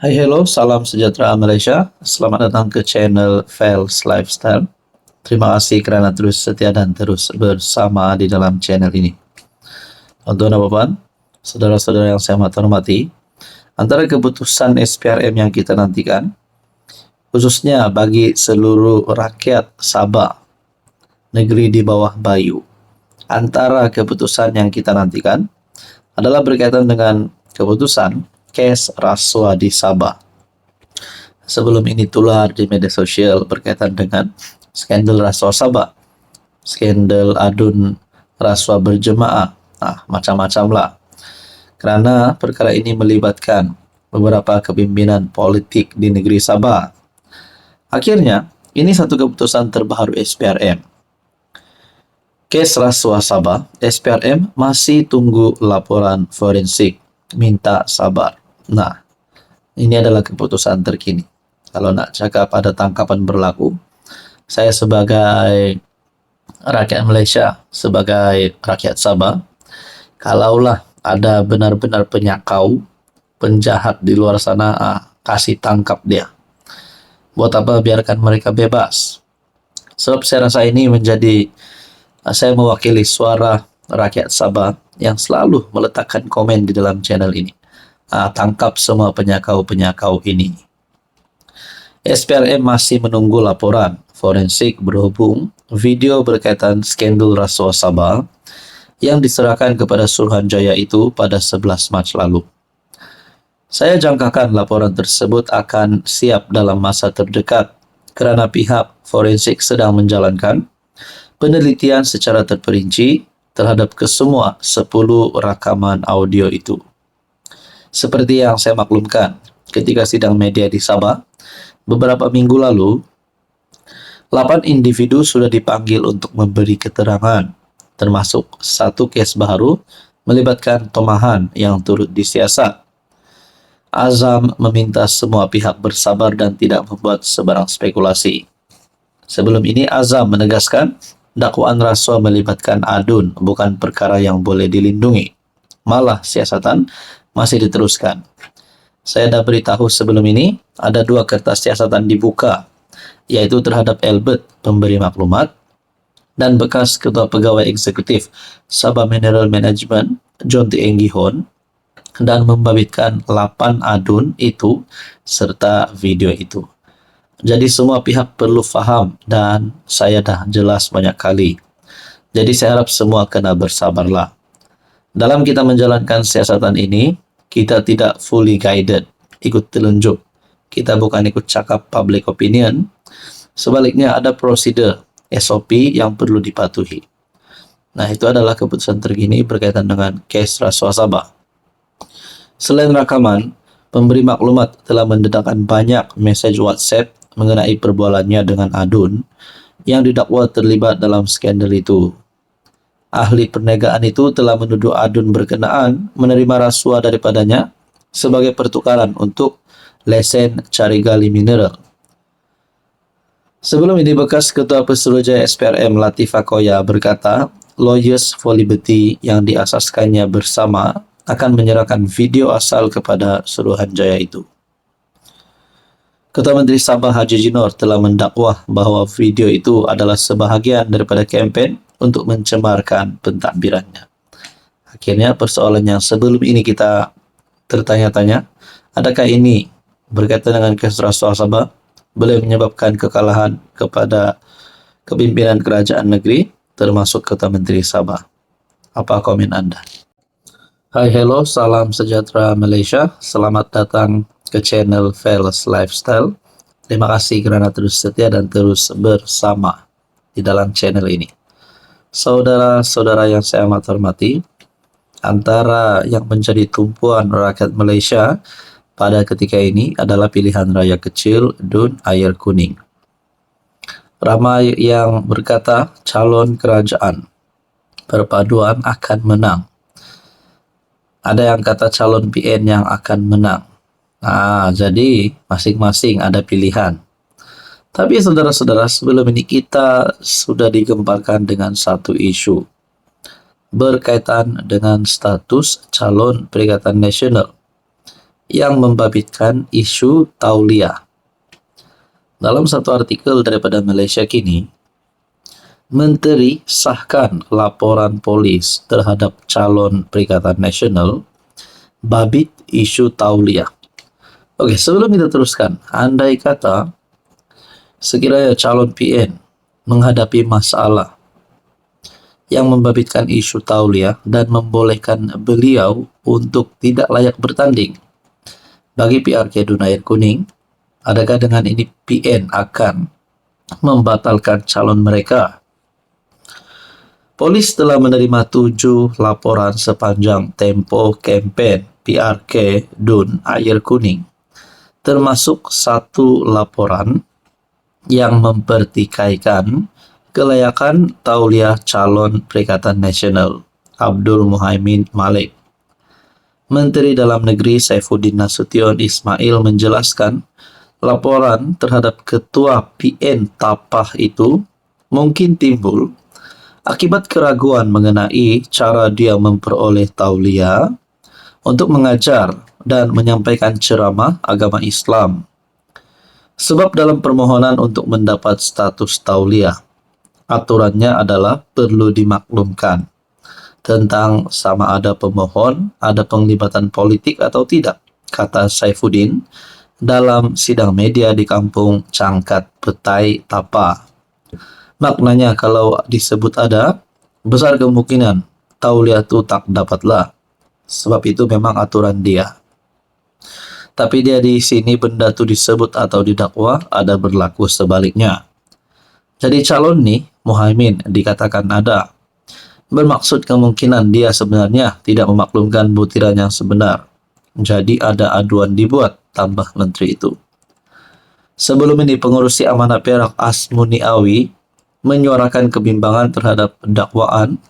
Hai, hello, salam sejahtera Malaysia. Selamat datang ke channel Fels Lifestyle. Terima kasih kerana terus setia dan terus bersama di dalam channel ini. Tuan-tuan dan puan, saudara-saudara yang saya hormati, antara keputusan SPRM yang kita nantikan, khususnya bagi seluruh rakyat Sabah, negeri di bawah Bayu, antara keputusan yang kita nantikan adalah berkaitan dengan keputusan kes rasuah di Sabah. Sebelum ini tular di media sosial berkaitan dengan skandal rasuah Sabah, skandal adun rasuah berjemaah, macam-macam lah. Kerana perkara ini melibatkan beberapa kepimpinan politik di negeri Sabah. Akhirnya, ini satu keputusan terbaru SPRM. Kes rasuah Sabah, SPRM masih tunggu laporan forensik. Minta sabar. Nah, ini adalah keputusan terkini. Kalau nak cakap ada tangkapan berlaku, saya sebagai rakyat Malaysia, sebagai rakyat Sabah, kalaulah ada benar-benar penyakau, penjahat di luar sana, kasih tangkap dia. Buat apa biarkan mereka bebas? Sebab saya rasa ini menjadi, saya mewakili suara rakyat Sabah yang selalu meletakkan komen di dalam channel ini. Tangkap semua penyakau-penyakau ini. SPRM masih menunggu laporan forensik berhubung video berkaitan skandal rasuah Sabah yang diserahkan kepada Suruhanjaya itu pada 11 Mac lalu. Saya jangkakan laporan tersebut akan siap dalam masa terdekat kerana pihak forensik sedang menjalankan penelitian secara terperinci terhadap kesemua 10 rakaman audio itu. Seperti yang saya maklumkan ketika sidang media di Sabah, beberapa minggu lalu, 8 individu sudah dipanggil untuk memberi keterangan, termasuk satu kes baru melibatkan tomahan yang turut disiasat. Azam meminta semua pihak bersabar dan tidak membuat sebarang spekulasi. Sebelum ini, Azam menegaskan dakwaan rasuah melibatkan adun bukan perkara yang boleh dilindungi. Malah siasatan masih diteruskan. Saya dah beritahu sebelum ini, ada 2 kertas siasatan dibuka, iaitu terhadap Albert, pemberi maklumat, dan bekas Ketua Pegawai Eksekutif Sabah Mineral Management, John T. Enggihon, dan membabitkan 8 adun itu serta video itu. Jadi semua pihak perlu faham dan saya dah jelas banyak kali. Jadi saya harap semua kena bersabarlah. Dalam kita menjalankan siasatan ini, kita tidak fully guided, ikut telunjuk. Kita bukan ikut cakap public opinion. Sebaliknya ada prosedur SOP yang perlu dipatuhi. Nah, itu adalah keputusan terkini berkaitan dengan kes rasuah Sabah. Selain rakaman, pemberi maklumat telah mendedahkan banyak mesej WhatsApp mengenai perbualannya dengan adun yang didakwa terlibat dalam skandal itu. Ahli perniagaan itu telah menuduh adun berkenaan menerima rasuah daripadanya sebagai pertukaran untuk lesen cari gali mineral. Sebelum ini, bekas Ketua Pesuruhjaya SPRM Latifah Koya berkata, Lawyers for Liberty yang diasaskannya bersama akan menyerahkan video asal kepada Suruhanjaya itu. Ketua Menteri Sabah Haji Jinor telah mendakwah bahawa video itu adalah sebahagian daripada kempen untuk mencemarkan pentadbirannya. Akhirnya persoalan yang sebelum ini kita tertanya-tanya, adakah ini berkaitan dengan kes rasuah Sabah boleh menyebabkan kekalahan kepada kepimpinan kerajaan negeri termasuk Ketua Menteri Sabah? Apa komen anda? Hai, hello, salam sejahtera Malaysia. Selamat datang ke channel Fels Lifestyle. Terima kasih kerana terus setia dan terus bersama di dalam channel ini. Saudara-saudara yang saya amat hormati, antara yang menjadi tumpuan rakyat Malaysia pada ketika ini adalah pilihan raya kecil DUN Air Kuning. Ramai yang berkata calon kerajaan perpaduan akan menang. Ada yang kata calon PN yang akan menang. Jadi masing-masing ada pilihan. Tapi saudara-saudara, sebelum ini kita sudah digemparkan dengan satu isu berkaitan dengan status calon Perikatan Nasional yang membabitkan isu tauliah. Dalam satu artikel daripada Malaysia Kini, Menteri sahkan laporan polis terhadap calon Perikatan Nasional babit isu tauliah. Oke, sebelum kita teruskan, andai kata sekiranya calon PN menghadapi masalah yang membabitkan isu tauliah dan membolehkan beliau untuk tidak layak bertanding bagi PRK Dun Air Kuning, adakah dengan ini PN akan membatalkan calon mereka? Polis telah menerima 7 laporan sepanjang tempo kempen PRK Dun Air Kuning, termasuk 1 laporan yang mempertikaikan kelayakan tauliah calon Perikatan Nasional Abdul Muhaimin Malik. Menteri Dalam Negeri Saifuddin Nasution Ismail menjelaskan laporan terhadap Ketua PN Tapah itu mungkin timbul akibat keraguan mengenai cara dia memperoleh tauliah untuk mengajar dan menyampaikan ceramah agama Islam. Sebab dalam permohonan untuk mendapat status tauliah, aturannya adalah perlu dimaklumkan tentang sama ada pemohon ada penglibatan politik atau tidak, kata Saifuddin dalam sidang media di kampung Cangkat Petai Tapa. Maknanya kalau disebut ada, besar kemungkinan tauliah itu tak dapatlah, sebab itu memang aturan dia. Tapi dia di sini benda tu disebut atau didakwa ada berlaku sebaliknya. Jadi calon nih, Muhaimin dikatakan ada, bermaksud kemungkinan dia sebenarnya tidak memaklumkan butiran yang sebenar. Jadi ada aduan dibuat, tambah menteri itu. Sebelum ini pengurusi Amanat Perak Asmuni Awi menyuarakan kebimbangan terhadap dakwaan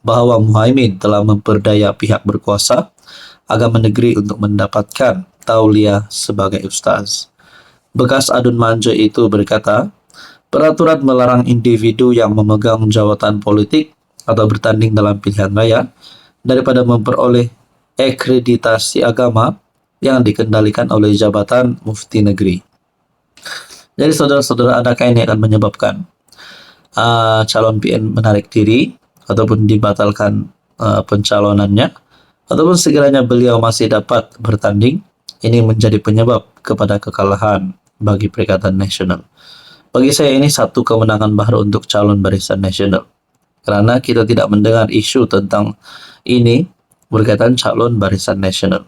bahwa Muhaimin telah memperdaya pihak berkuasa agama negeri untuk mendapatkan tauliah sebagai ustaz. Bekas adun manja itu berkata, peraturan melarang individu yang memegang jawatan politik atau bertanding dalam pilihan raya daripada memperoleh akreditasi agama yang dikendalikan oleh Jabatan Mufti Negeri. Jadi saudara-saudara, adakah ini akan menyebabkan calon PN menarik diri ataupun dibatalkan pencalonannya, ataupun sekiranya beliau masih dapat bertanding, ini menjadi penyebab kepada kekalahan bagi Perikatan Nasional. Bagi saya ini satu kemenangan baru untuk calon Barisan Nasional, karena kita tidak mendengar isu tentang ini berkaitan calon Barisan Nasional.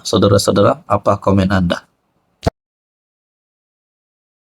Saudara-saudara, apa komen Anda?